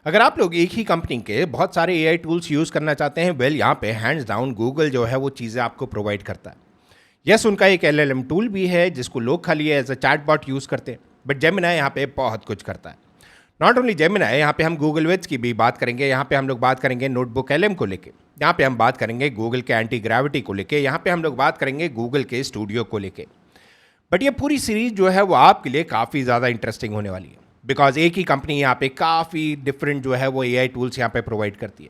अगर आप लोग एक ही कंपनी के बहुत सारे एआई टूल्स यूज़ करना चाहते हैं, यहाँ पे हैंड्स डाउन गूगल जो है वो चीज़ें आपको प्रोवाइड करता है। यस, उनका एक एलएलएम टूल भी है जिसको लोग खाली एज अ चैटबॉट यूज़ करते हैं, बट जेमिनाई यहाँ पे बहुत कुछ करता है। नॉट ओनली जेमिनाई, यहाँ पे हम गूगल विड्स की भी बात करेंगे, यहाँ पे हम लोग बात करेंगे नोटबुक एलएम को लेके, यहाँ पे हम बात करेंगे गूगल के एंटी ग्रेविटी को लेके, यहाँ पे हम लोग बात करेंगे गूगल के स्टूडियो को लेके। बट ये पूरी सीरीज जो है वो आपके लिए काफ़ी ज़्यादा इंटरेस्टिंग होने वाली है, बिकॉज एक ही कंपनी यहाँ पे काफ़ी डिफरेंट जो है वो एआई टूल्स यहाँ पे प्रोवाइड करती है।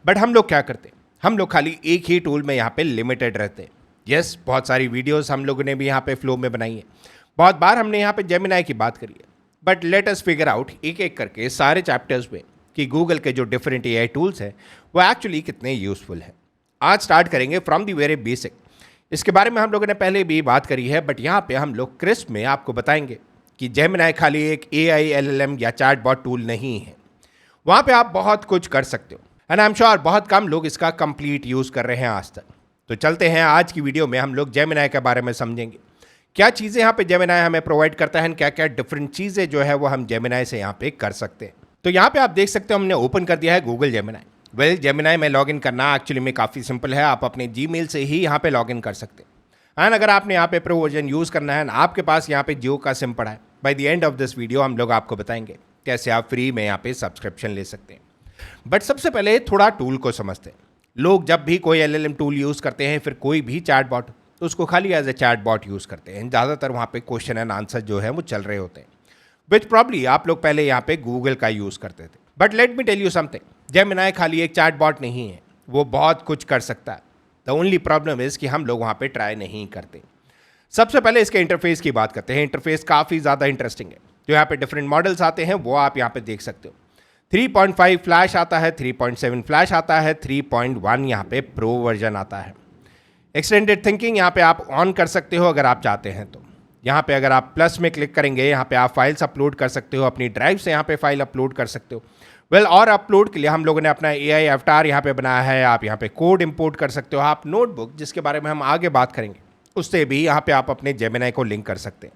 बट हम लोग क्या करते हैं, हम लोग खाली एक ही टूल में यहाँ पे लिमिटेड रहते हैं। यस, बहुत सारी वीडियोस हम लोगों ने भी यहाँ पे फ्लो में बनाई है, बहुत बार हमने यहाँ पे जेमिनाई की बात करी है। But let us figure out एक एक करके सारे चैप्टर्स में कि गूगल के जो डिफरेंट एआई टूल्स हैं वो एक्चुअली कितने यूजफुल हैं। आज स्टार्ट करेंगे फ्रॉम दी वेरी बेसिक। इसके बारे में हम लोगों ने पहले भी बात करी है, बट यहाँ पे हम लोग क्रिस्प में आपको बताएंगे कि जेमिनाई खाली एक एआई एलएलएम या चैटबॉट टूल नहीं है। वहाँ पे आप बहुत कुछ कर सकते हो, एंड आई एम श्योर बहुत कम लोग इसका कंप्लीट यूज़ कर रहे हैं आज तक। तो चलते हैं, आज की वीडियो में हम लोग जेमिनाई के बारे में समझेंगे, क्या चीज़ें यहाँ पे जेमिनाई हमें प्रोवाइड करता है, क्या क्या डिफरेंट चीज़ें जो है वो हम जेमिनाई से यहाँ पे कर सकते हैं। तो यहाँ पे आप देख सकते हो हमने ओपन कर दिया है गूगल जेमिनाई। वेल, जेमिनाई में लॉगिन करना एक्चुअली में काफ़ी सिंपल है, आप अपने जीमेल से ही यहाँ पे लॉगिन कर सकते हैं। एंड अगर आपने यहाँ पे प्रो वर्जन यूज़ करना है, आपके पास यहाँ पे जियो का सिम पड़ा है, by the end of this video हम लोग आपको बताएंगे कैसे आप फ्री में यहाँ पे सब्सक्रिप्शन ले सकते हैं। बट सबसे पहले थोड़ा टूल को समझते हैं। लोग जब भी कोई एलएलएम टूल यूज़ करते हैं, फिर कोई भी चैटबॉट, तो उसको खाली एज ए चैटबॉट यूज़ करते हैं। ज़्यादातर वहाँ पे क्वेश्चन एंड आंसर जो है वो चल रहे होते हैं, विच प्रॉब्ली आप लोग पहले यहाँ पे गूगल का यूज़ करते थे। But let me tell you something, Gemini खाली एक चैटबॉट नहीं है, वो बहुत कुछ कर सकता है। द ओनली प्रॉब्लम इज़ कि हम लोग वहाँ पे ट्राई नहीं करते। सबसे पहले इसके इंटरफेस की बात करते हैं। इंटरफेस काफ़ी ज़्यादा इंटरेस्टिंग है। जो यहाँ पे डिफरेंट मॉडल्स आते हैं वो आप यहाँ पे देख सकते हो। 3.5 फ्लैश आता है, 3.7 फ्लैश आता है, 3.1 यहाँ पे प्रो वर्जन आता है। एक्सटेंडेड थिंकिंग यहाँ पे आप ऑन कर सकते हो अगर आप चाहते हैं तो। यहाँ पे अगर आप प्लस में क्लिक करेंगे, यहाँ पे आप फाइल्स अपलोड कर सकते हो, अपनी ड्राइव से यहाँ पे फाइल अपलोड कर सकते हो। वेल, और अपलोड के लिए हम लोगों ने अपना एआई अवतार यहाँ पे बनाया है। आप यहाँ पे कोड इंपोर्ट कर सकते हो। आप नोटबुक, जिसके बारे में हम आगे बात करेंगे, उससे भी यहाँ पे आप अपने जेमिनाई को लिंक कर सकते हैं।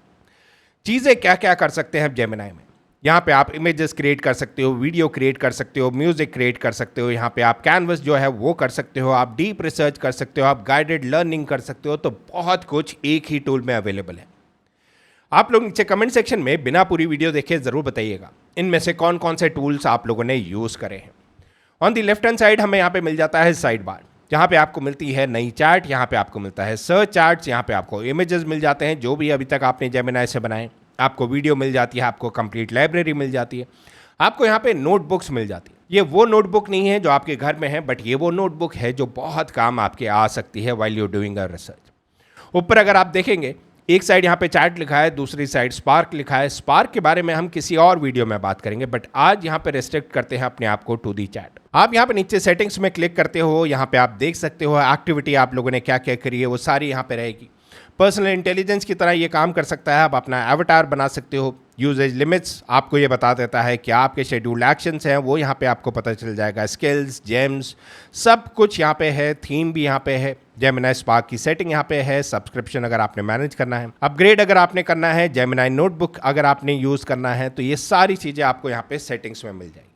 चीज़ें क्या क्या कर सकते हैं जेमिनाई में, यहाँ पे आप इमेजेस क्रिएट कर सकते हो, वीडियो क्रिएट कर सकते हो, म्यूजिक क्रिएट कर सकते हो, यहाँ पे आप कैनवस जो है वो कर सकते हो, आप डीप रिसर्च कर सकते हो, आप गाइडेड लर्निंग कर सकते हो। तो बहुत कुछ एक ही टूल में अवेलेबल है। आप लोग नीचे कमेंट सेक्शन में बिना पूरी वीडियो देखे ज़रूर बताइएगा इनमें से कौन कौन से टूल्स आप लोगों ने यूज़ करे हैं। On the left hand side हमें यहाँ पे मिल जाता है साइड बार, जहाँ पे आपको मिलती है नई चैट, यहाँ पे आपको मिलता है सर्च चार्ट्स, यहाँ पे आपको इमेजेस मिल जाते हैं जो भी अभी तक आपने जेमिनाई से बनाए, आपको वीडियो मिल जाती है, आपको कंप्लीट लाइब्रेरी मिल जाती है, आपको यहाँ पे नोटबुक्स मिल जाती है। ये वो नोटबुक नहीं है जो आपके घर में है, बट ये वो नोटबुक है जो बहुत काम आपके आ सकती है while you doing a research. ऊपर अगर आप देखेंगे, एक साइड यहाँ पे चैट लिखा है, दूसरी साइड स्पार्क लिखा है। स्पार्क के बारे में हम किसी और वीडियो में बात करेंगे, बट आज यहाँ पे रेस्ट्रिक्ट करते हैं अपने आप को टू दी चैट। आप यहाँ पे नीचे सेटिंग्स में क्लिक करते हो, यहाँ पे आप देख सकते हो एक्टिविटी आप लोगों ने क्या क्या करी है वो सारी यहाँ पे रहेगी। पर्सनल इंटेलिजेंस की तरह ये काम कर सकता है। आप अपना एवटार बना सकते हो। यूजेज लिमिट्स आपको ये बता देता है कि आपके शेड्यूल्ड एक्शंस हैं वो यहाँ पे आपको पता चल जाएगा। स्किल्स, जेम्स, सब कुछ यहाँ पे है। थीम भी यहाँ पे है। जेमिनाई स्पार्क की सेटिंग यहाँ पे है। सब्सक्रिप्शन अगर आपने मैनेज करना है, अपग्रेड अगर आपने करना है, जेमिनाई नोटबुक अगर आपने यूज़ करना है, तो ये सारी चीज़ें आपको यहाँ पे सेटिंग्स में मिल जाएगी।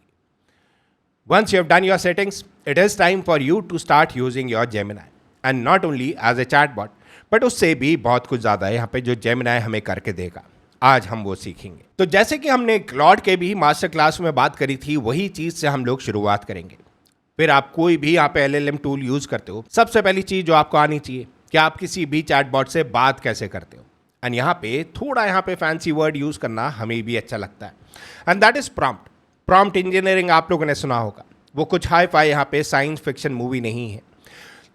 Once you have done your settings, it is time for you to start using your Gemini, and not only as a chatbot, but उससे भी बहुत कुछ ज़्यादा है यहाँ पे जो Gemini हमें करके देगा। आज हम वो सीखेंगे। तो जैसे कि हमने क्लॉड के भी मास्टर क्लास में बात करी थी, वही चीज़ से हम लोग शुरुआत करेंगे। फिर आप कोई भी यहाँ पे एलएलएम टूल यूज़ करते हो, सबसे पहली चीज़ जो आपको आनी चाहिए कि आप किसी भी चैटबॉट से बात कैसे करते हो। एंड यहाँ पे थोड़ा यहाँ पे फैंसी वर्ड यूज़ करना हमें भी अच्छा लगता है, and that is prompt. Prompt engineering आप लोगों ने सुना होगा। वो कुछ हाई फाई यहाँ पे साइंस फिक्शन मूवी नहीं है।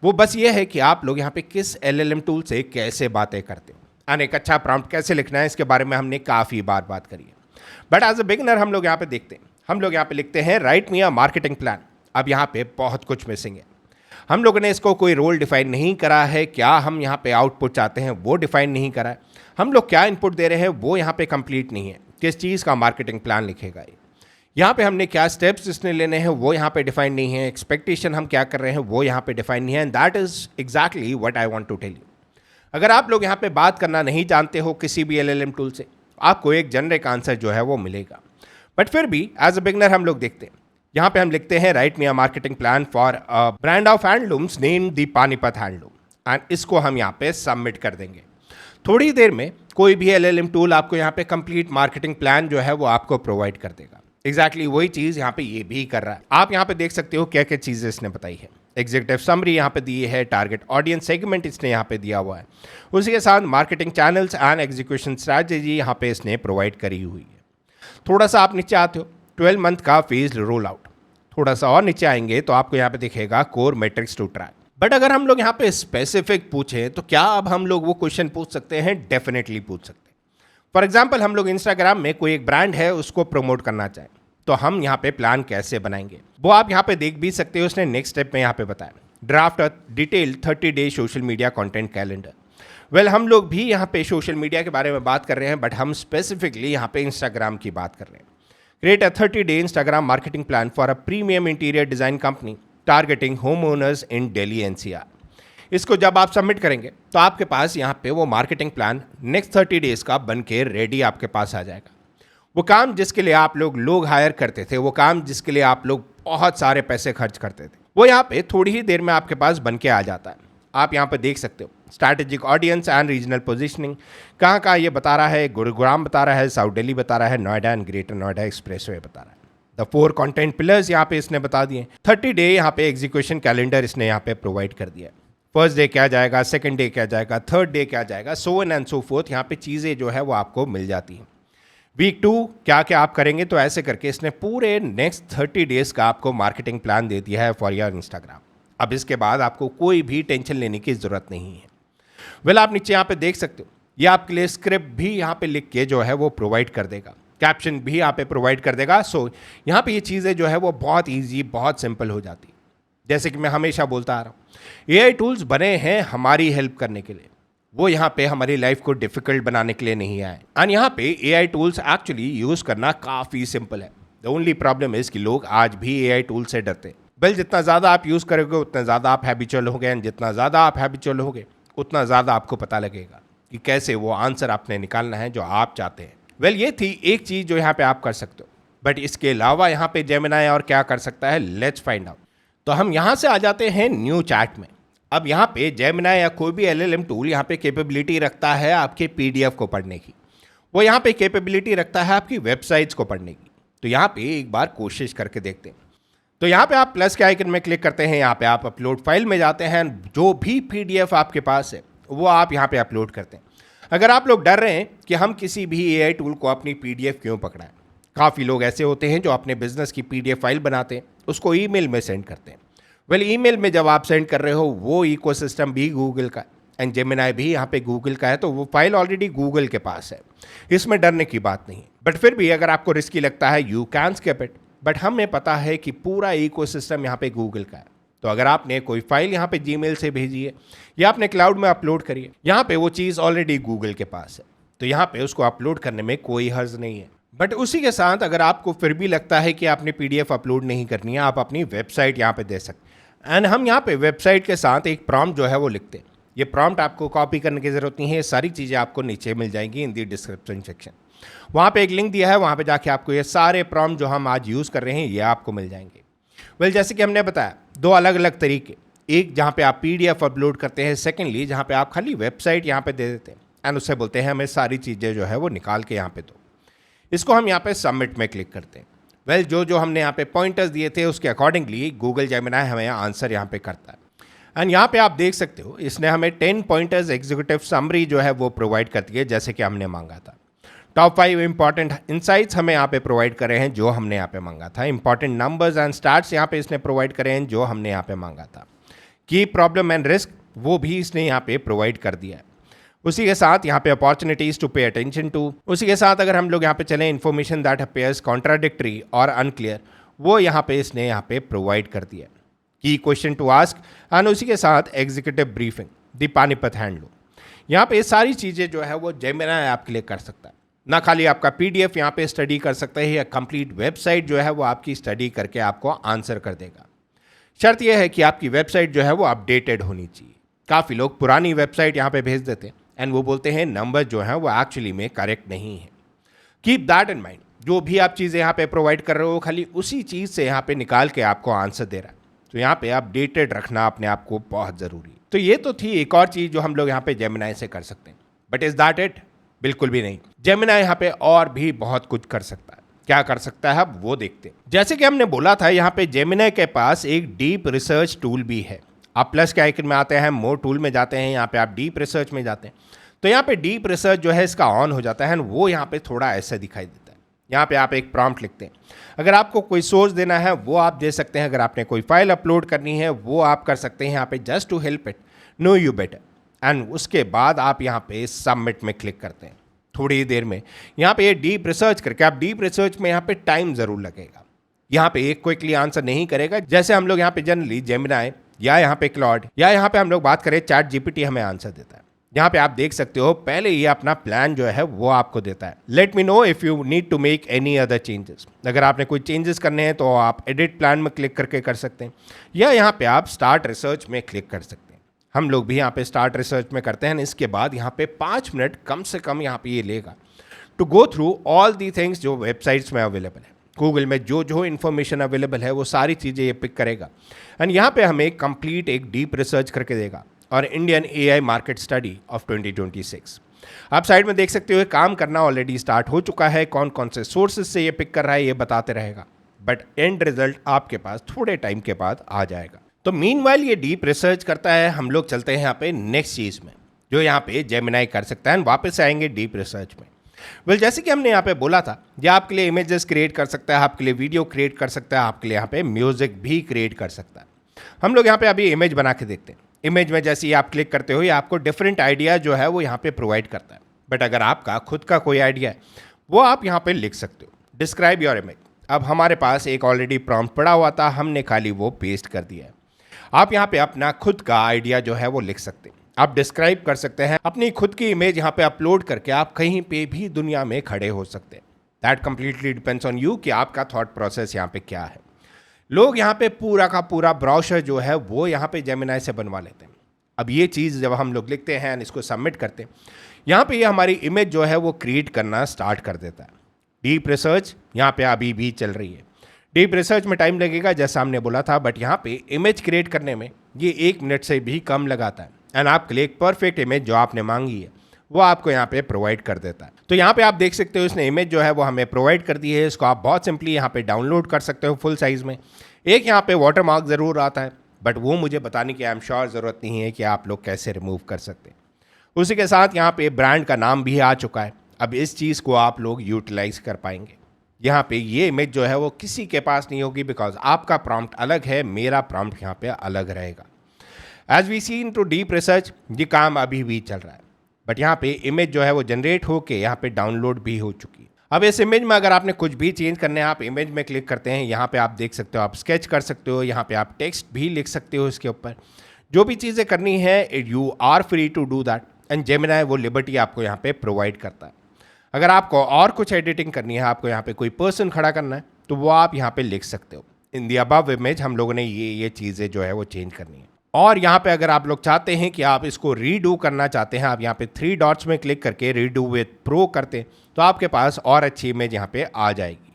वो बस ये है कि आप लोग यहाँ पे किस एलएलएम टूल से कैसे बातें करते हो, एंड एक अच्छा प्रॉम्प्ट कैसे लिखना है, इसके बारे में हमने काफ़ी बार बात करी है। बट एज अ बिगिनर हम लोग यहाँ पे देखते हैं, हम लोग यहाँ पे लिखते हैं right me a marketing plan. अब यहाँ पे बहुत कुछ मिसिंग है। हम लोगों ने इसको कोई रोल डिफाइन नहीं करा है। क्या हम यहाँ पे आउटपुट चाहते हैं वो डिफाइन नहीं करा है। हम लोग क्या इनपुट दे रहे हैं वो यहाँ पे कंप्लीट नहीं है। किस चीज़ का मार्केटिंग प्लान लिखेगा ये, यहाँ पे हमने क्या स्टेप्स इसने लेने हैं वो यहाँ पे डिफाइन नहीं है। एक्सपेक्टेशन हम क्या कर रहे हैं वो यहाँ पे डिफाइन नहीं है, and that is exactly what I want to tell you. अगर आप लोग यहाँ पे बात करना नहीं जानते हो किसी भी एलएलएम टूल से, आपको एक जनरिक आंसर जो है वो मिलेगा। बट फिर भी एज अ बिगनर हम लोग देखते हैं यहाँ पे हम लिखते हैं right me a marketing plan for a brand of handlooms name the Panipat handloom and इसको हम यहाँ पे सबमिट कर देंगे। थोड़ी देर में कोई भी एलएलएम टूल आपको यहाँ पे कंप्लीट मार्केटिंग प्लान जो है वो आपको प्रोवाइड कर देगा। एग्जैक्टली वही चीज़ यहाँ पे ये भी कर रहा है। आप यहाँ पे देख सकते हो क्या क्या चीज़ें इसने बताई है। एग्जीक्यूटिव समरी यहाँ पे दी है, टारगेट ऑडियंस सेगमेंट इसने यहाँ पे दिया हुआ है, उसी के साथ marketing channels and execution strategy यहाँ पे इसने प्रोवाइड करी हुई है। थोड़ा सा आप नीचे आते हो 12 मंथ का फेज रोल आउट, थोड़ा सा और नीचे आएंगे तो आपको यहाँ पे दिखेगा core metrics to track. But अगर हम लोग यहाँ पे स्पेसिफिक पूछें तो क्या अब हम लोग वो क्वेश्चन पूछ सकते हैं? डेफिनेटली पूछ सकते हैं। फॉर एग्जाम्पल हम लोग इंस्टाग्राम में कोई एक ब्रांड है उसको प्रमोट करना चाहें तो हम यहाँ पे प्लान कैसे बनाएंगे वो आप यहाँ पे देख भी सकते हो। उसने नेक्स्ट स्टेप में यहाँ पे बताया draft a detail 30 day social media content calendar. Well हम लोग भी यहाँ पे सोशल मीडिया के बारे में बात कर रहे हैं बट हम स्पेसिफिकली यहाँ पे इंस्टाग्राम की बात कर रहे हैं। Create a 30 day Instagram marketing plan for a premium interior design company targeting home owners in Delhi NCR. इसको जब आप सबमिट करेंगे तो आपके पास यहाँ पे वो मार्केटिंग प्लान नेक्स्ट 30 डेज का बन के रेडी आपके पास आ जाएगा। वो काम जिसके लिए आप लोग हायर करते थे, वो काम जिसके लिए आप लोग बहुत सारे पैसे खर्च करते थे, वो यहाँ पे थोड़ी ही देर में आपके पास बन के आ जाता है। आप यहाँ पे देख सकते हो strategic audience and regional positioning कहाँ कहाँ ये बता रहा है। गुरुग्राम बता रहा है, साउथ दिल्ली बता रहा है, Noida and greater Noida expressway बता रहा है। द 4 कंटेंट पिलर्स यहाँ पे इसने बता दिए। 30 डे यहाँ पे एग्जीक्यूशन कैलेंडर इसने यहाँ पे प्रोवाइड कर दिया। फर्स्ट डे क्या जाएगा, सेकंड डे क्या जाएगा, थर्ड डे क्या जाएगा, so on and so fourth. यहाँ पे चीज़ें जो है वो आपको मिल जाती हैं। वीक 2 क्या क्या आप करेंगे, तो ऐसे करके इसने पूरे नेक्स्ट 30 डेज का आपको मार्केटिंग प्लान दे दिया है फॉर योर इंस्टाग्राम। अब इसके बाद आपको कोई भी टेंशन लेने की ज़रूरत नहीं है। वेल आप नीचे यहाँ पे देख सकते हो ये आपके लिए स्क्रिप्ट भी यहाँ पे लिख के जो है वो प्रोवाइड कर देगा, कैप्शन भी यहाँ पे प्रोवाइड कर देगा। सो यहाँ पे ये चीज़ें जो है वो बहुत ईजी, बहुत सिंपल हो जाती है। जैसे कि मैं हमेशा बोलता आ रहा हूँ एआई टूल्स बने हैं हमारी हेल्प करने के लिए, वो यहाँ पे हमारी लाइफ को डिफिकल्ट बनाने के लिए नहीं आए। एंड यहाँ पे एआई टूल्स एक्चुअली यूज़ करना काफ़ी सिंपल है। द ओनली प्रॉब्लम इज़ कि लोग आज भी एआई टूल से डरते हैं। वेल जितना ज़्यादा आप यूज़ करोगे उतना ज़्यादा आप हैबिचुअल होगे, एंड जितना ज़्यादा आप हैबिचुअल होगे उतना ज़्यादा आपको पता लगेगा कि कैसे वो आंसर आपने निकालना है जो आप चाहते हैं। वेल ये थी एक चीज़ जो यहाँ पे आप कर सकते हो। बट इसके अलावा यहाँ पे जेमिनाई और क्या कर सकता है, लेट्स फाइंड आउट। तो हम यहाँ से आ जाते हैं न्यू चैट में। अब यहाँ पे जेमिनाई या कोई भी एलएलएम टूल यहाँ पे कैपेबिलिटी रखता है आपके पीडीएफ को पढ़ने की, वो यहाँ पे कैपेबिलिटी रखता है आपकी वेबसाइट्स को पढ़ने की। तो यहाँ पे एक बार कोशिश करके देखते हैं। तो यहाँ पे आप प्लस के आइकन में क्लिक करते हैं, यहाँ पे आप अपलोड फाइल में जाते हैं, जो भी पीडीएफ आपके पास है वो आप यहाँ पे अपलोड करते हैं। अगर आप लोग डर रहे हैं कि हम किसी भी एआई टूल को अपनी पीडीएफ क्यों पकड़ाएं, काफ़ी लोग ऐसे होते हैं जो अपने बिजनेस की पीडीएफ फाइल बनाते हैं, उसको ईमेल में सेंड करते हैं। वेल ईमेल में जब आप सेंड कर रहे हो वो इकोसिस्टम भी गूगल का एंड जेमिनाई भी यहाँ पे गूगल का है, तो वो फाइल ऑलरेडी गूगल के पास है, इसमें डरने की बात नहीं। बट फिर भी अगर आपको रिस्की लगता है you can skip it. But हमें पता है कि पूरा इकोसिस्टम यहाँ पे गूगल का है। तो अगर आपने कोई फाइल यहाँ पे जीमेल से भेजी है या आपने क्लाउड में अपलोड करी है, यहाँ पे वो चीज़ ऑलरेडी गूगल के पास है, तो यहाँ पे उसको अपलोड करने में कोई हर्ज नहीं है। बट उसी के साथ अगर आपको फिर भी लगता है कि आपने पीडीएफ अपलोड नहीं करनी है, आप अपनी वेबसाइट यहाँ पे दे सकते हैं। एंड हम यहाँ पे वेबसाइट के साथ एक प्रॉम्प्ट जो है वो लिखते हैं। ये प्रॉम्प्ट आपको कॉपी करने की ज़रूरत नहीं है, सारी चीज़ें आपको नीचे मिल जाएंगी इन दी डिस्क्रिप्शन सेक्शन। वहाँ पे एक लिंक दिया है, वहाँ पे जाके आपको ये सारे प्रॉम्प्ट जो हम आज यूज़ कर रहे हैं ये आपको मिल जाएंगे। वेल जैसे कि हमने बताया दो अलग अलग तरीके, एक जहाँ पे आप पीडीएफ अपलोड करते हैं, सेकेंडली जहाँ पे आप खाली वेबसाइट यहाँ पे दे देते हैं एंड उससे बोलते हैं हमें सारी चीज़ें जो है वो निकाल के यहाँ पे दो। इसको हम यहाँ पे सबमिट में क्लिक करते हैं। वेल जो हमने यहाँ पे पॉइंटर्स दिए थे उसके अकॉर्डिंगली गूगल जेमिनाई हमें आंसर यहाँ पे करता है। एंड यहाँ पे आप देख सकते हो इसने हमें 10 पॉइंटर्स एग्जीक्यूटिव समरी जो है वो प्रोवाइड करती है जैसे कि हमने मांगा था। टॉप 5 इंपॉर्टेंट इंसाइट्स हमें यहाँ पे प्रोवाइड करे हैं जो हमने यहाँ पे मांगा था। इंपॉर्टेंट नंबर्स एंड स्टार्ट्स यहाँ पे इसने प्रोवाइड करे हैं जो हमने यहाँ पे मांगा था। की प्रॉब्लम एंड रिस्क वो भी इसने यहाँ पे प्रोवाइड कर दिया है। उसी के साथ यहाँ पे opportunities to pay attention to, उसी के साथ अगर हम लोग यहाँ पे चलें इन्फॉर्मेशन दैट अपीयर्स कॉन्ट्राडिक्टरी और अनक्लियर, वो यहाँ पे इसने यहाँ पे प्रोवाइड कर दिया। की क्वेश्चन टू आस्क एंड उसी के साथ executive briefing the Panipat handloom. यहाँ पे सारी चीज़ें जो है वो जेमिनाई आपके लिए कर सकता है। ना खाली आपका पीडीएफ यहाँ पे स्टडी कर सकता है, या कंप्लीट वेबसाइट जो है वो आपकी स्टडी करके आपको आंसर कर देगा। शर्त यह है कि आपकी वेबसाइट जो है वो अपडेटेड होनी चाहिए। काफ़ी लोग पुरानी वेबसाइट यहाँ पे भेज देते हैं एंड वो बोलते हैं नंबर जो है वो एक्चुअली में करेक्ट नहीं है। Keep that in mind. जो भी आप चीज़ें यहाँ पे प्रोवाइड कर रहे हो खाली उसी चीज़ से यहाँ पे निकाल के आपको आंसर दे रहा है। तो यहाँ पे अपडेटेड रखना अपने आप को बहुत ज़रूरी है। तो ये तो थी एक और चीज़ जो हम लोग यहाँ पे जेमिनाई से कर सकते हैं, बट इज़ दैट इट? बिल्कुल भी नहीं। जेमिनाई यहाँ पे और भी बहुत कुछ कर सकता है। क्या कर सकता है अब वो देखते हैं। जैसे कि हमने बोला था, यहाँ पे जेमिनाई के पास एक डीप रिसर्च टूल भी है। आप प्लस के आइकन में आते हैं, मोर टूल में जाते हैं, यहाँ पे आप डीप रिसर्च में जाते हैं, तो यहाँ पे डीप रिसर्च जो है इसका ऑन हो जाता है। वो यहाँ पे थोड़ा ऐसा दिखाई देता है। यहाँ पे आप एक प्रॉम्प्ट लिखते हैं। अगर आपको कोई सोर्स देना है वो आप दे सकते हैं। अगर आपने कोई फाइल अपलोड करनी है वो आप कर सकते हैं यहाँ पे, just to help it know you better. And उसके बाद आप यहाँ पे सबमिट में क्लिक करते हैं। थोड़ी देर में यहाँ पे डीप रिसर्च करके, आप डीप रिसर्च में यहाँ पे टाइम ज़रूर लगेगा। यहाँ पे एक क्विकली आंसर नहीं करेगा। जैसे हम लोग यहाँ पे जनरली जेमिनाई या यहाँ पे क्लॉड या यहाँ पे हम लोग बात करें चैट जीपीटी हमें आंसर देता है। यहाँ पे आप देख सकते हो पहले ये अपना प्लान जो है वो आपको देता है। Let me know if you need to make any other changes. अगर आपने कोई चेंजेस करने हैं तो आप एडिट प्लान में क्लिक करके कर सकते हैं, या यहाँ पे आप स्टार्ट रिसर्च में क्लिक कर सकते हैं। हम लोग भी यहाँ पे स्टार्ट रिसर्च में करते हैं। इसके बाद यहाँ पे 5 मिनट कम से कम यहाँ पे ये लेगा to go through all the things जो वेबसाइट्स में अवेलेबल है। गूगल में जो जो इन्फॉर्मेशन अवेलेबल है वो सारी चीज़ें ये पिक करेगा एंड यहाँ पे हमें कंप्लीट एक डीप रिसर्च करके देगा। और Indian AI market study of 2026 आप साइड में देख सकते हो, काम करना ऑलरेडी स्टार्ट हो चुका है। कौन कौन से सोर्सेज से ये पिक कर रहा है ये बताते रहेगा, बट एंड रिजल्ट आपके पास थोड़े टाइम के बाद आ जाएगा। तो मीनवाइल ये डीप रिसर्च करता है। हम लोग चलते हैं यहाँ पे नेक्स्ट चीज़ में जो यहाँ पे जेमिनाई कर सकता है। वापस आएंगे डीप रिसर्च में। जैसे कि हमने यहाँ पे बोला था, ये आपके लिए इमेजेस क्रिएट कर सकता है, आपके लिए वीडियो क्रिएट कर सकता है, आपके लिए यहाँ पे म्यूजिक भी क्रिएट कर सकता है। हम लोग यहाँ पे अभी इमेज बना के देखते हैं। इमेज में जैसे ही आप क्लिक करते हो ये आपको डिफरेंट आइडिया जो है वो यहाँ पे प्रोवाइड करता है। बट अगर आपका खुद का कोई आइडिया है वो आप यहाँ पे लिख सकते हो, डिस्क्राइब योर इमेज। अब हमारे पास एक ऑलरेडी प्रॉम्प्ट पड़ा हुआ था, हमने खाली वो पेस्ट कर दिया है। आप यहाँ पे अपना खुद का आइडिया जो है वो लिख सकते हैं। आप डिस्क्राइब कर सकते हैं अपनी खुद की इमेज यहाँ पे अपलोड करके आप कहीं पे भी दुनिया में खड़े हो सकते हैं। That completely depends on you कि आपका थॉट प्रोसेस यहाँ पे क्या है। लोग यहाँ पे पूरा का पूरा ब्राउज़र जो है वो यहाँ पे जेमिनाई से बनवा लेते हैं। अब ये चीज़ जब हम लोग लिखते हैं इसको सबमिट करते हैं, यहाँ पे ये हमारी इमेज जो है वो क्रिएट करना स्टार्ट कर देता है। डीप रिसर्च यहाँ पे अभी भी चल रही है। डीप रिसर्च में टाइम लगेगा जैसा हमने बोला था, बट यहाँ पे इमेज क्रिएट करने में ये 1 मिनट से भी कम लगाता है एंड आपके लिए एक परफेक्ट इमेज जो आपने मांगी है वो आपको यहाँ पे प्रोवाइड कर देता है। तो यहाँ पे आप देख सकते हो इसने इमेज जो है वो हमें प्रोवाइड कर दी है। इसको आप बहुत सिंपली यहाँ पे डाउनलोड कर सकते हो फुल साइज़ में। एक यहाँ पे वाटर मार्क ज़रूर आता है, बट वो मुझे बताने की आई एम श्योर ज़रूरत नहीं है कि आप लोग कैसे रिमूव कर सकते हैं। उसी के साथ यहाँ पे ब्रांड का नाम भी आ चुका है। अब इस चीज़ को आप लोग यूटिलाइज कर पाएंगे। यहाँ पे ये इमेज जो है वो किसी के पास नहीं होगी, बिकॉज आपका प्रॉम्प्ट अलग है, मेरा प्रॉम्प्ट यहाँ पे अलग रहेगा। As we see into deep research ये काम अभी भी चल रहा है, बट यहाँ पे इमेज जो है वो जनरेट होके यहाँ पे डाउनलोड भी हो चुकी है। अब इस इमेज में अगर आपने कुछ भी चेंज करने हैं, आप इमेज में क्लिक करते हैं, यहाँ पे आप देख सकते हो, आप स्केच कर सकते हो, यहाँ पे आप टेक्स्ट भी लिख सकते हो। इसके ऊपर जो भी चीज़ें करनी है you are free to do that and Gemini वो लिबर्टी आपको यहाँ पे प्रोवाइड करता है। अगर आपको और कुछ एडिटिंग करनी है, आपको यहाँ पे कोई पर्सन खड़ा करना है, तो वो आप यहाँ पे लिख सकते हो। इन दी अबव इमेज हम लोगों ने ये चीज़ें जो है वो चेंज करनी है। और यहाँ पे अगर आप लोग चाहते हैं कि आप इसको रीडू करना चाहते हैं, आप यहाँ पे 3 डॉट्स में क्लिक करके रीडू विद प्रो करते हैं तो आपके पास और अच्छी इमेज यहाँ पे आ जाएगी।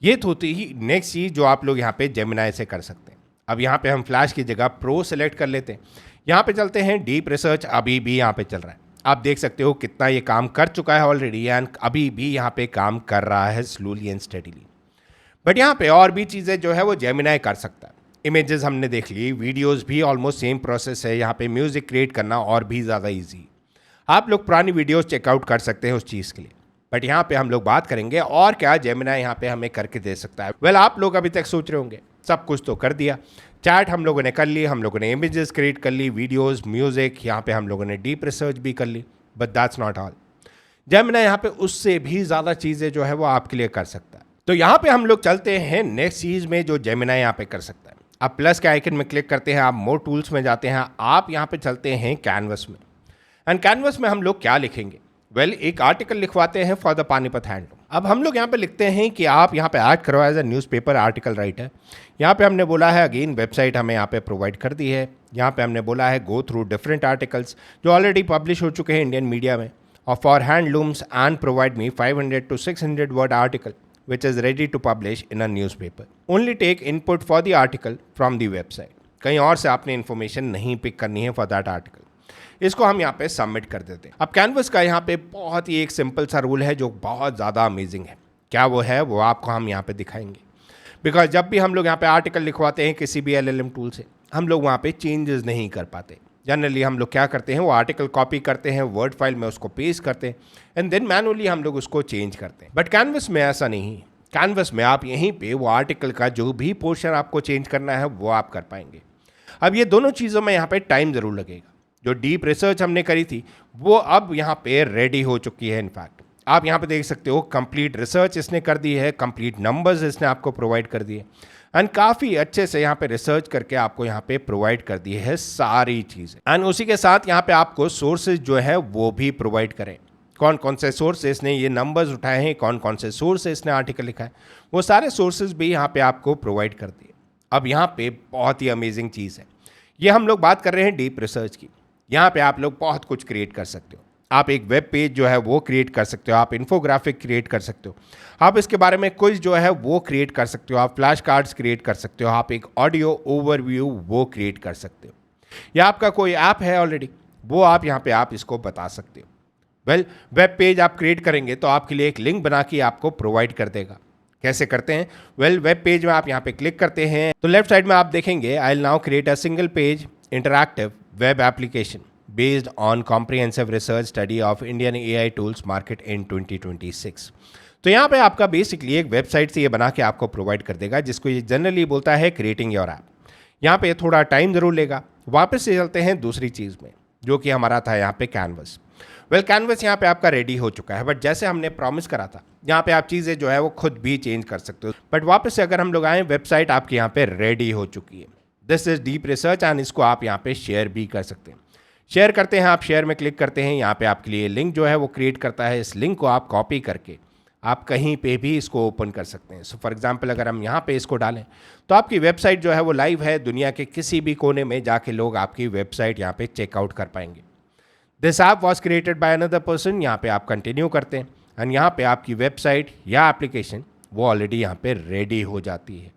ये तो होती ही नेक्स्ट चीज़ जो आप लोग यहाँ पे जेमिनाई से कर सकते हैं। अब यहाँ पे हम फ्लैश की जगह प्रो सेलेक्ट कर लेते हैं। यहाँ पे चलते हैं, डीप रिसर्च अभी भी यहाँ पे चल रहा है। आप देख सकते हो कितना ये काम कर चुका है ऑलरेडी एंड अभी भी यहाँ पे काम कर रहा है स्लोली एंड स्टेडीली। बट यहाँ पे और भी चीज़ें जो है वो जेमिनाई कर सकता है। इमेजेस हमने देख ली, वीडियोस भी ऑलमोस्ट सेम प्रोसेस है। यहाँ पे म्यूज़िक क्रिएट करना और भी ज़्यादा इजी। आप लोग पुरानी वीडियोस चेकआउट कर सकते हैं उस चीज़ के लिए। बट यहाँ पे हम लोग बात करेंगे और क्या जेमिनाई यहाँ पे हमें करके दे सकता है। वेल आप लोग अभी तक सोच रहे होंगे सब कुछ तो कर दिया, चैट हम लोगों ने कर ली, हम लोगों ने इमेजेस क्रिएट कर ली, वीडियोस, म्यूज़िक, यहाँ पे हम लोगों ने डीप रिसर्च भी कर ली, but that's not all. Gemini यहाँ पे उससे भी ज़्यादा चीज़ें जो है वो आपके लिए कर सकता है। तो यहाँ पे हम लोग चलते हैं नेक्स्ट चीज़ में जो जेमिनाई यहाँ पे कर सकता है। आप प्लस के आइकन में क्लिक करते हैं, आप मोर टूल्स में जाते हैं, आप यहाँ पे चलते हैं कैनवस में। एंड कैनवस में हम लोग क्या लिखेंगे? वेल एक आर्टिकल लिखवाते हैं फॉर द पानीपत हैंडलूम। अब हम लोग यहाँ पे लिखते हैं कि आप यहाँ पे ऐड करो as a newspaper article writer. यहाँ पे हमने बोला है, अगेन वेबसाइट हमें यहाँ पे प्रोवाइड कर दी है। यहाँ पे हमने बोला है गो थ्रू डिफरेंट आर्टिकल्स जो ऑलरेडी पब्लिश हो चुके हैं इंडियन मीडिया में, or for handlooms and provide me 500 to 600 word article which is ready to publish in a newspaper. Only take input for the article from the website. कहीं और से आपने information नहीं pick करनी है फॉर दैट आर्टिकल। इसको हम यहाँ पे सबमिट कर देते हैं। अब कैनवस का यहाँ पे बहुत ही एक सिंपल सा रूल है जो बहुत ज़्यादा अमेजिंग है। क्या वो है वो आपको हम यहाँ पे दिखाएंगे। बिकॉज जब भी हम लोग यहाँ पे आर्टिकल लिखवाते हैं किसी भी LLM टूल से, हम लोग वहाँ पे चेंजेस नहीं कर पाते। जनरली हम लोग क्या करते हैं, वो आर्टिकल कॉपी करते हैं, वर्ड फाइल में उसको पेस्ट करते हैं एंड देन मैनुअली हम लोग उसको चेंज करते हैं। बट कैनवस में ऐसा नहीं। कैनवस में आप यहीं पे वो आर्टिकल का जो भी पोर्शन आपको चेंज करना है वो आप कर पाएंगे। अब ये दोनों चीज़ों में यहाँ पे टाइम ज़रूर लगेगा। जो डीप रिसर्च हमने करी थी वो अब यहाँ पे रेडी हो चुकी है। इनफैक्ट आप यहाँ पे देख सकते हो कंप्लीट रिसर्च इसने कर दी है, कंप्लीट नंबर्स इसने आपको प्रोवाइड कर दिए एंड काफ़ी अच्छे से यहाँ पे रिसर्च करके आपको यहाँ पे प्रोवाइड कर दी है सारी चीज़ें। एंड उसी के साथ यहाँ पे आपको सोर्सेज जो है वो भी प्रोवाइड करें। कौन कौन से सोर्सेज ने ये नंबर्स उठाए हैं, कौन कौन से सोर्सेज ने आर्टिकल लिखा है, वो सारे सोर्सेज भी यहाँ पे आपको प्रोवाइड कर दिए। अब यहाँ पे बहुत ही अमेजिंग चीज़ है, ये हम लोग बात कर रहे हैं डीप रिसर्च की। यहाँ पे आप लोग बहुत कुछ क्रिएट कर सकते हो। आप एक वेब पेज जो है वो क्रिएट कर सकते हो, आप इन्फोग्राफिक क्रिएट कर सकते हो, आप इसके बारे में कुछ जो है वो क्रिएट कर सकते हो, आप फ्लैश कार्ड्स क्रिएट कर सकते हो, आप एक ऑडियो ओवरव्यू वो क्रिएट कर सकते हो, या आपका कोई ऐप है ऑलरेडी वो आप यहाँ पे आप इसको बता सकते हो। वेल वेब पेज आप क्रिएट करेंगे तो आपके लिए एक लिंक बना के आपको प्रोवाइड कर देगा। कैसे करते हैं? वेल वेब पेज में आप यहाँ पे क्लिक करते हैं तो लेफ्ट साइड में आप देखेंगे I will now create a single page interactive web application based on comprehensive research study of Indian AI tools market in 2026। तो यहाँ पे आपका बेसिकली एक वेबसाइट से ये बना के आपको प्रोवाइड कर देगा, जिसको ये जनरली बोलता है क्रिएटिंग योर ऐप। यहाँ पे थोड़ा टाइम ज़रूर लेगा। वापस से चलते हैं दूसरी चीज़ में जो कि हमारा था यहाँ पे कैनवस। वेल कैनवस यहाँ पे आपका रेडी हो चुका है, बट जैसे हमने प्रॉमिस करा था यहाँ पे आप चीज़ें जो है वो खुद भी चेंज कर सकते हो। बट वापस से अगर हम लोग आए, वेबसाइट आपकी यहाँ पे रेडी हो चुकी है। This is deep research and इसको आप यहाँ पे शेयर भी कर सकते हैं। शेयर करते हैं, आप शेयर में क्लिक करते हैं, यहाँ पे आपके लिए लिंक जो है वो क्रिएट करता है। इस लिंक को आप कॉपी करके आप कहीं पे भी इसको ओपन कर सकते हैं। सो फॉर एग्जांपल अगर हम यहाँ पे इसको डालें तो आपकी वेबसाइट जो है वो लाइव है, दुनिया के किसी भी कोने में जाके लोग आपकी वेबसाइट यहाँ पे चेकआउट कर पाएंगे। This app was created by another person, यहाँ पे आप कंटिन्यू करते हैं एंड यहाँ पे आपकी वेबसाइट या एप्लीकेशन वो ऑलरेडी यहाँ पे रेडी हो जाती है।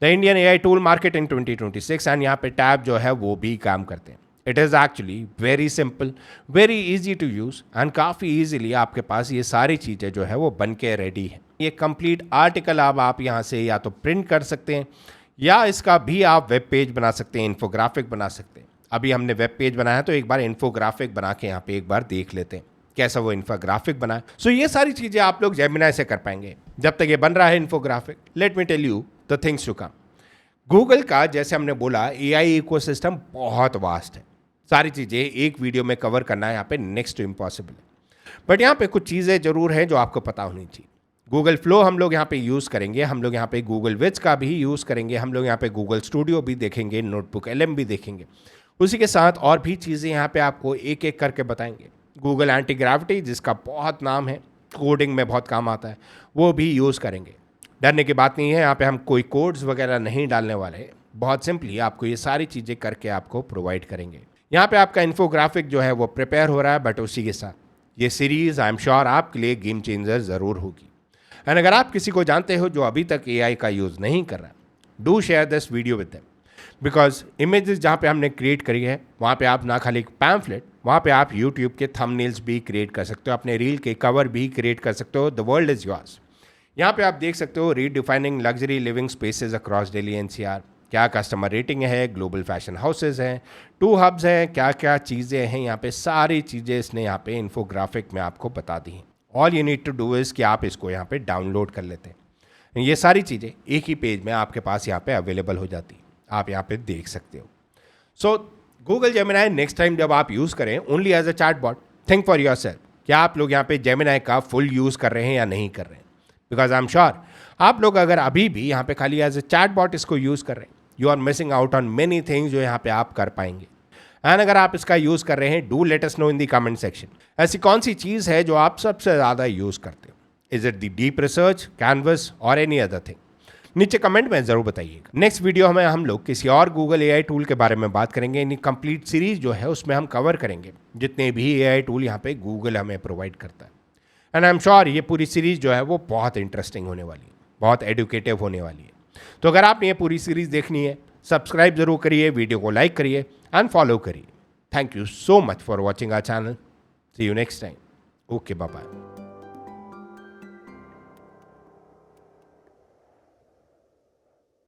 The Indian AI tool market in 2026 and यहाँ पे टैब जो है वो भी काम करते हैं। It is actually very simple, very easy to use and काफ़ी ईजिली आपके पास ये सारी चीज़ें जो है वो बन के रेडी है। ये कंप्लीट आर्टिकल अब आप यहाँ से या तो प्रिंट कर सकते हैं या इसका भी आप वेब पेज बना सकते हैं, इन्फोग्राफिक बना सकते हैं। अभी हमने वेब पेज बनाया तो एक बार इन्फोग्राफिक बना के यहाँ पे एक बार देख लेते हैं कैसा वो इन्फोग्राफिक बना। सो ये सारी चीज़ें आप लोग जेमिनी से कर पाएंगे जब तक ये बन रहा है infographic. Let me tell you the things to come. Google का जैसे हमने बोला AI इकोसिस्टम बहुत वास्ट है, सारी चीज़ें एक वीडियो में कवर करना यहाँ पे नेक्स्ट टू इम्पॉसिबल है। बट यहाँ पे कुछ चीज़ें ज़रूर हैं जो आपको पता होनी चाहिए। गूगल फ्लो हम लोग यहाँ पे यूज़ करेंगे, हम लोग यहाँ पे गूगल विज का भी यूज़ करेंगे, हम लोग यहाँ पे गूगल स्टूडियो भी देखेंगे, नोटबुक LM भी देखेंगे। उसी के साथ और भी चीज़ें यहाँ पे आपको एक एक करके बताएंगे। गूगल एंटी ग्रेविटी जिसका बहुत नाम है, कोडिंग में बहुत काम आता है, वो भी यूज़ करेंगे। डरने की बात नहीं है, यहाँ पे हम कोई कोड्स वगैरह नहीं डालने वाले, बहुत सिंपली आपको ये सारी चीज़ें करके आपको प्रोवाइड करेंगे। यहाँ पे आपका इन्फोग्राफिक जो है वो प्रिपेयर हो रहा है, बट उसी के साथ ये सीरीज़ आई एम श्योर आपके लिए गेम चेंजर ज़रूर होगी। एंड अगर आप किसी को जानते हो जो अभी तक AI का यूज़ नहीं कर रहा, do share this video with them, because images जहाँ पे हमने क्रिएट करी है वहाँ पे आप ना खाली पैम्फलेट, वहाँ पे आप यूट्यूब के थंबनेल्स भी क्रिएट कर सकते हो, अपने रील के कवर भी क्रिएट कर सकते हो। The world is yours. यहाँ पे आप देख सकते हो redefining luxury living spaces across Delhi NCR, क्या कस्टमर रेटिंग है, ग्लोबल फैशन हाउसेज हैं, 2 हब्स हैं, क्या क्या चीज़ें हैं, यहाँ पे सारी चीज़ें इसने यहाँ पे इन्फोग्राफिक में आपको बता दी हैं। All you need to do is कि आप इसको यहाँ पे डाउनलोड कर लेते हैं। ये सारी चीज़ें एक ही पेज में आपके पास यहाँ पे अवेलेबल हो जाती है, आप यहाँ पे देख सकते हो। So Google Gemini next time जब आप यूज़ करें only as a chat bot, think for yourself, क्या आप लोग यहाँ पे जेमिनी का फुल यूज़ कर रहे हैं या नहीं कर रहे हैं। बिकॉज आई एम श्योर आप लोग अगर अभी भी यहाँ पे खाली एज अ चैट बॉट इसको यूज़ कर रहे हैं, you are missing out on many things जो यहाँ पे आप कर पाएंगे। एंड अगर आप इसका यूज़ कर रहे हैं, do let us know in the comment section, ऐसी कौन सी चीज़ है जो आप सबसे ज़्यादा यूज़ करते हो। Is it the deep research, canvas और एनी अदर थिंग। नीचे कमेंट में ज़रूर बताइएगा। नेक्स्ट वीडियो में हम लोग किसी और गूगल एआई टूल के बारे में बात करेंगे। यानी कंप्लीट सीरीज जो है उसमें हम कवर करेंगे जितने भी एआई टूल यहाँ पे गूगल हमें प्रोवाइड करता है। एंड आई एम श्योर ये पूरी सीरीज जो है वो बहुत इंटरेस्टिंग होने वाली है, बहुत एडुकेटिव होने वाली है। तो अगर आपने ये पूरी सीरीज देखनी है, सब्सक्राइब जरूर करिए, वीडियो को लाइक करिए एंड फॉलो करिए। Thank you so much for watching our channel. See you next time. Okay, bye bye.